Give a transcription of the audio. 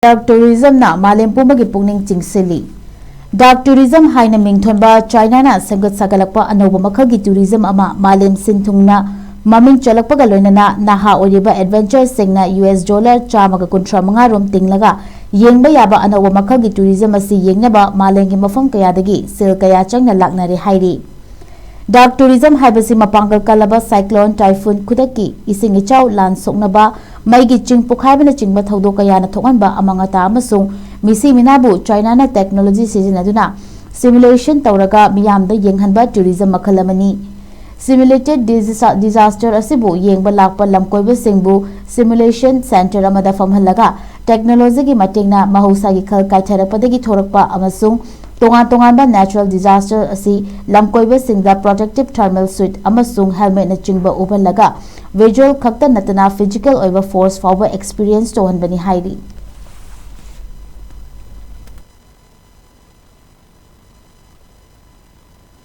Dark tourism na Malem Pumagi Pungning Chingsili. Dark tourism haina mingthonba China na Sangat Sagalakpa Anoba Makhagi tourism ama Malem Sinthungna Maming Chalakpaga loinana naha oriba adventure singna US dollar chamaga kuntra manga rom tinglaga yengba yaba anoba makhagi tourism asi yengnaba malengi mafam kayadagi sil kaya changna laknare hairi. Dark tourism haibasi mapangkal kalaba cyclone typhoon kudaki ising ichaw lan soknaba maigi ching pukhaibana chingba thawdo kaya na thokanba amangata amasung misi minabu China na technology sizinaduna simulation tawraga miyamda yenghanba tourism makhalamani. Simulated disaster asibu yengba lakpa lamkoiba singbu simulation center amada famhalaga technology ki matingna mahausa gi khal kaitharapadagi thorakpa amasung tongan natural disaster asi lamkoiba singda protective thermal suit amasung helmet na chingba ubalaga visual khakta natana physical oiba force forward experience to hanbani hairi.